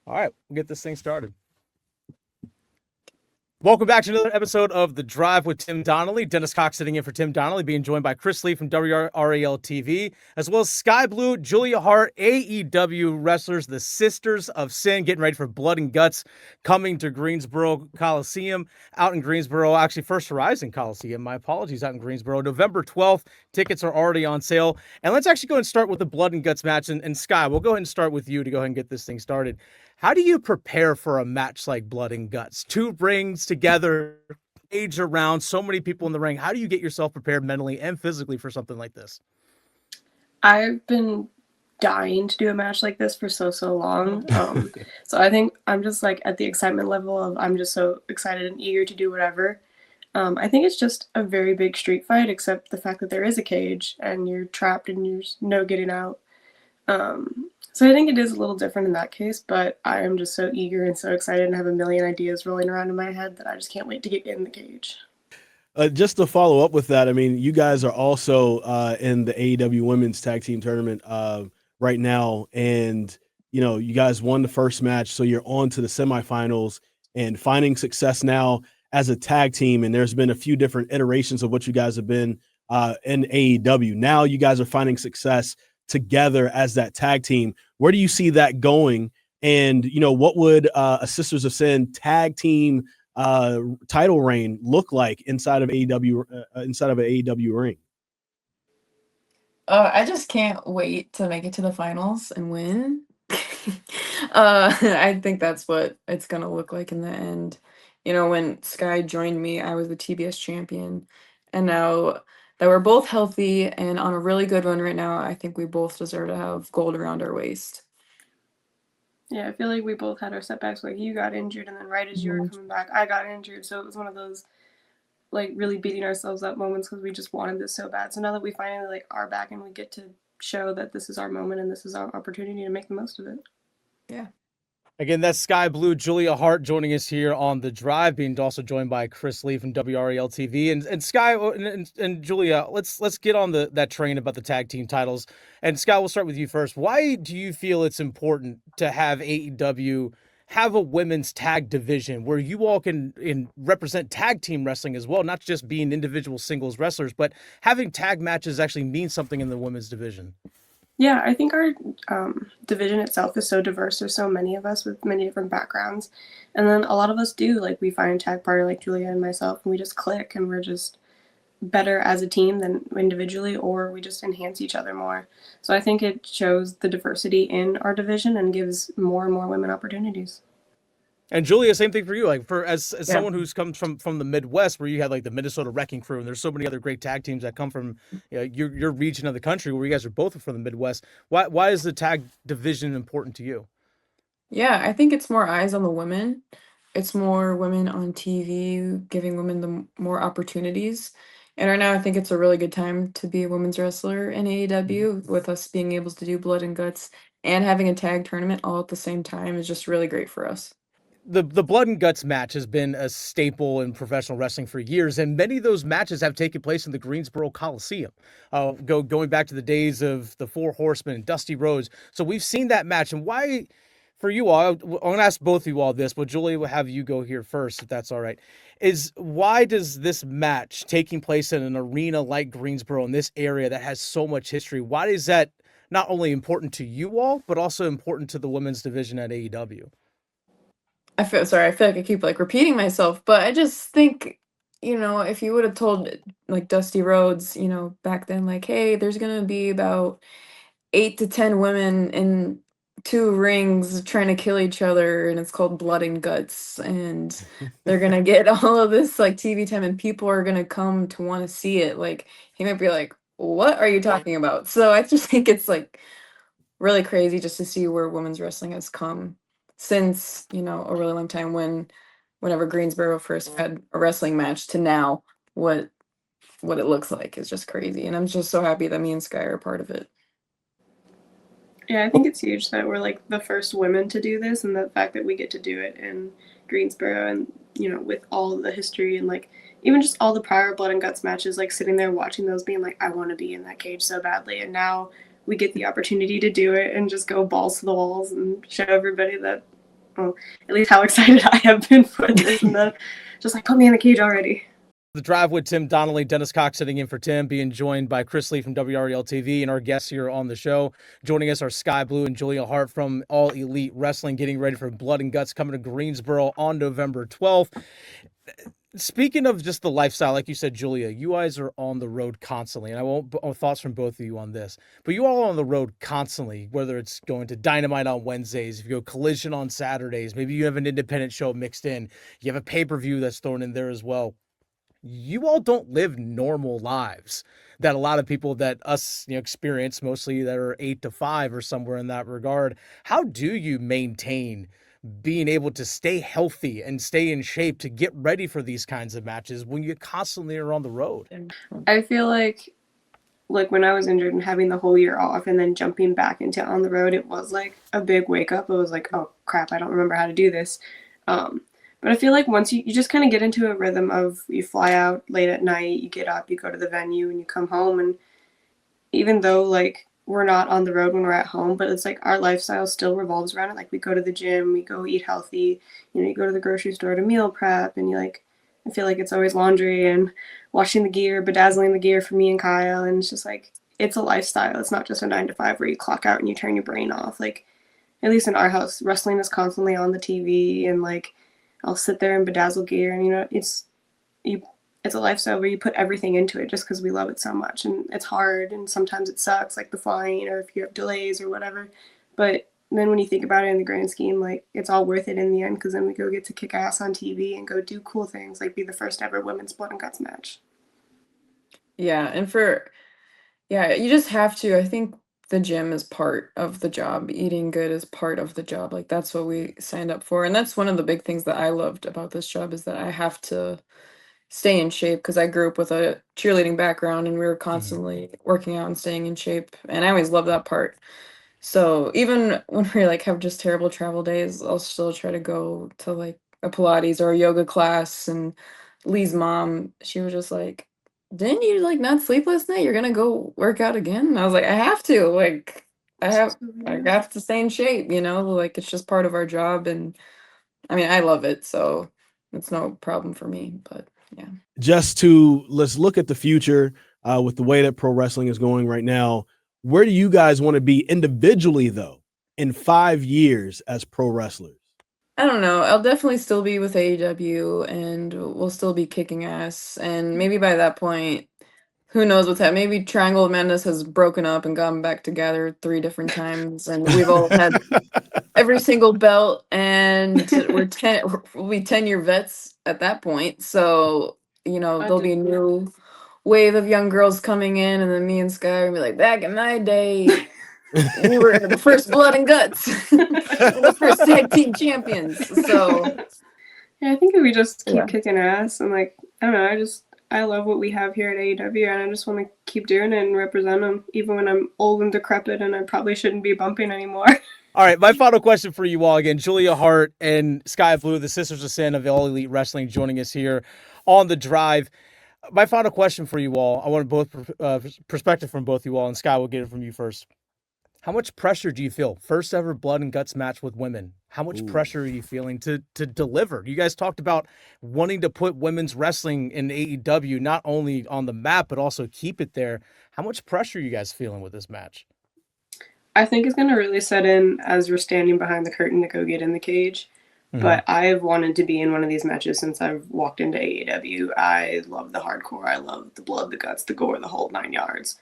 All right, we'll get this thing started. Welcome back to another episode of The Drive with Tim Donnelly. Dennis Cox sitting in for Tim Donnelly, being joined by Chris Lea from WRAL TV, as well as Skye Blue, Julia Hart, AEW wrestlers, the Sisters of Sin, getting ready for Blood and Guts, coming to Greensboro Coliseum, out in Greensboro, actually First Horizon Coliseum, my apologies, out in Greensboro, November 12th. Tickets are already on sale. And let's actually go and start with the Blood and Guts match. And Skye, we'll go ahead and start with you to go ahead and get this thing started. How do you prepare for a match like Blood and Guts? Two rings together, age around, so many people in the ring. How do you get yourself prepared mentally and physically for something like this? I've been dying to do a match like this for so long. So I think I'm just like at the excitement level of I'm just so excited and eager to do whatever. I think it's just a very big street fight, except the fact that there is a cage and you're trapped and there's no getting out. So I think it is a little different in that case, but I am just so eager and so excited and have a million ideas rolling around in my head that I just can't wait to get in the cage. Just to follow up with that, I mean, you guys are also in the AEW Women's Tag Team Tournament right now, and you guys won the first match, so you're on to the semifinals and finding success now as a tag team. And there's been a few different iterations of what you guys have been in AEW. Now you guys are finding success together as that tag team. Where do you see that going? And what would a Sisters of Sin tag team title reign look like inside of AEW inside of an AEW ring? I just can't wait to make it to the finals and win. I think that's what it's gonna look like in the end. When Skye joined me, I was the TBS champion, and now that we're both healthy and on a really good run right now, I think we both deserve to have gold around our waist. Yeah, I feel like we both had our setbacks. Like you got injured, and then right as you were coming back, I got injured. So it was one of those like really beating ourselves up moments because we just wanted this so bad. So now that we finally like are back and we get to show that this is our moment and this is our opportunity to make the most of it. Yeah. Again, that's Skye Blue, Julia Hart joining us here on The Drive, being also joined by Chris Lea from WRAL TV. And Skye and Julia, let's get on that train about the tag team titles. And Skye, we'll start with you first. Why do you feel it's important to have AEW have a women's tag division where you all can represent tag team wrestling as well, not just being individual singles wrestlers, but having tag matches actually mean something in the women's division? Yeah, I think our division itself is so diverse. There's so many of us with many different backgrounds. And then a lot of us do, like, we find a tag partner like Julia and myself, and we just click and we're just better as a team than individually, or we just enhance each other more. So I think it shows the diversity in our division and gives more and more women opportunities. And Julia, same thing for you. Like for as Yeah. someone who's come from the Midwest, where you had like the Minnesota Wrecking Crew, and there's so many other great tag teams that come from your region of the country, where you guys are both from the Midwest. Why is the tag division important to you? Yeah, I think it's more eyes on the women. It's more women on TV, giving women more opportunities. And right now, I think it's a really good time to be a women's wrestler in AEW, with us being able to do Blood and Guts and having a tag tournament all at the same time is just really great for us. The Blood and Guts match has been a staple in professional wrestling for years, and many of those matches have taken place in the Greensboro Coliseum, going back to the days of the Four Horsemen and Dusty Rhodes. So we've seen that match, and why, for you all, I'm going to ask both of you all this, but Julie will have you go here first, if that's all right. Is why does this match taking place in an arena like Greensboro in this area that has so much history? Why is that not only important to you all, but also important to the women's division at AEW? I feel like I keep like repeating myself, but I just think, if you would have told like Dusty Rhodes, back then, like, hey, there's gonna be about 8 to 10 women in two rings trying to kill each other, and it's called Blood and Guts, and they're gonna get all of this like TV time, and people are gonna come to want to see it. Like, he might be like, "What are you talking about?" So I just think it's like really crazy just to see where women's wrestling has come since, a really long time whenever Greensboro first had a wrestling match to now what it looks like is just crazy. And I'm just so happy that me and Skye are a part of it. Yeah, I think it's huge that we're like the first women to do this, and the fact that we get to do it in Greensboro, and with all the history and like even just all the prior Blood and Guts matches, like sitting there watching those, being like, I want to be in that cage so badly, and now we get the opportunity to do it and just go balls to the walls and show everybody that at least how excited I have been for this, and then just like put me in the cage already. The Drive with Tim Donnelly, Dennis Cox sitting in for Tim, being joined by Chris Lea from WREL TV, and our guests here on the show. Joining us are Skye Blue and Julia Hart from All Elite Wrestling, getting ready for Blood and Guts coming to Greensboro on November 12th. Speaking of just the lifestyle, like you said, Julia, you guys are on the road constantly, and I want thoughts from both of you on this. But you all are on the road constantly, whether it's going to Dynamite on Wednesdays, if you go Collision on Saturdays, maybe you have an independent show mixed in, you have a pay-per-view that's thrown in there as well. You all don't live normal lives that a lot of people that us experience, mostly that are 8 to 5 or somewhere in that regard. How do you maintain being able to stay healthy and stay in shape to get ready for these kinds of matches when you constantly are on the road? I feel like when I was injured and having the whole year off and then jumping back into on the road, it was like a big wake up. It was like, oh crap, I don't remember how to do this. But I feel like once you just kind of get into a rhythm of you fly out late at night, you get up, you go to the venue, and you come home. And even though like we're not on the road when we're at home, but it's like our lifestyle still revolves around it. Like we go to the gym, we go eat healthy, you go to the grocery store to meal prep, and I feel like it's always laundry and washing the gear, bedazzling the gear for me and Kyle. And it's just like, it's a lifestyle. It's not just a 9 to 5 where you clock out and you turn your brain off. Like, at least in our house, wrestling is constantly on the TV, and like I'll sit there and bedazzle gear, and it's a lifestyle where you put everything into it just because we love it so much. And it's hard, and sometimes it sucks, like the flying or if you have delays or whatever. But then when you think about it in the grand scheme, like it's all worth it in the end, because then we go get to kick ass on TV and go do cool things, like be the first ever women's Blood and Guts match. Yeah, and you just have to. I think the gym is part of the job. Eating good is part of the job. Like that's what we signed up for. And that's one of the big things that I loved about this job, is that I have to stay in shape, because I grew up with a cheerleading background and we were constantly working out and staying in shape. And I always loved that part. So even when we like have just terrible travel days, I'll still try to go to like a Pilates or a yoga class. And Lee's mom, she was just like, didn't you like not sleep last night? You're gonna go work out again? And I was like, I have to. Like I have to stay in shape, like it's just part of our job. And I mean, I love it, so it's no problem for me. But yeah. Let's look at the future with the way that pro wrestling is going right now. Where do you guys want to be individually, though, in 5 years as pro wrestlers? I don't know. I'll definitely still be with AEW, and we'll still be kicking ass. And maybe by that point, who knows what's happening? Maybe Triangle of Madness has broken up and gotten back together 3 different times, and we've all had every single belt, and we'll be 10-year vets at that point. So, there'll be a new wave of young girls coming in, and then me and Skye will be like, back in my day, we were the first Blood and Guts, the first tag team champions. So yeah, I think if we just keep kicking ass, and like, I don't know, I love what we have here at AEW, and I just want to keep doing it and represent them, even when I'm old and decrepit and I probably shouldn't be bumping anymore. All right, my final question for you all again, Julia Hart and Skye Blue, the Sisters of Sin of All Elite Wrestling, joining us here on the Drive. My final question for you all, I want both perspective from both you all, and Skye, will get it from you first. How much pressure do you feel? First ever Blood and Guts match with women. How much pressure are you feeling to deliver? You guys talked about wanting to put women's wrestling in AEW, not only on the map, but also keep it there. How much pressure are you guys feeling with this match? I think it's going to really set in as we're standing behind the curtain to go get in the cage. Mm-hmm. But I've wanted to be in one of these matches since I've walked into AEW. I love the hardcore. I love the blood, the guts, the gore, the whole 9 yards.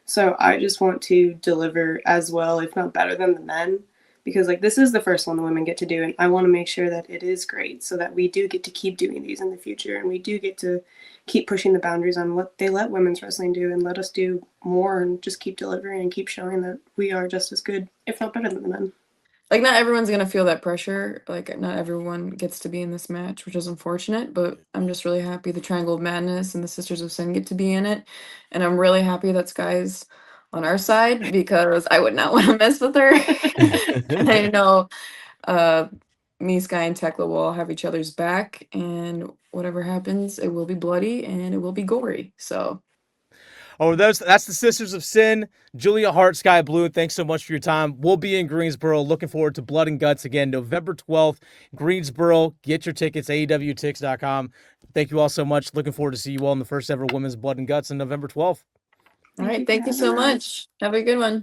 So I just want to deliver as well, if not better than the men, because like this is the first one the women get to do, and I want to make sure that it is great so that we do get to keep doing these in the future, and we do get to keep pushing the boundaries on what they let women's wrestling do, and let us do more and just keep delivering and keep showing that we are just as good, if not better than the men. Like, not everyone's going to feel that pressure. Like, not everyone gets to be in this match, which is unfortunate, but I'm just really happy the Triangle of Madness and the Sisters of Sin get to be in it. And I'm really happy that Skye's on our side, because I would not want to mess with her. I know me, Skye, and Tekla will all have each other's back, and whatever happens, it will be bloody and it will be gory. So Oh, that's the Sisters of Sin, Julia Hart, Skye Blue. Thanks so much for your time. We'll be in Greensboro. Looking forward to Blood and Guts again, November 12th, Greensboro. Get your tickets, AEWTix.com. Thank you all so much. Looking forward to see you all in the first ever Women's Blood and Guts on November 12th. All right, for thank you having so us. much. Have a good one.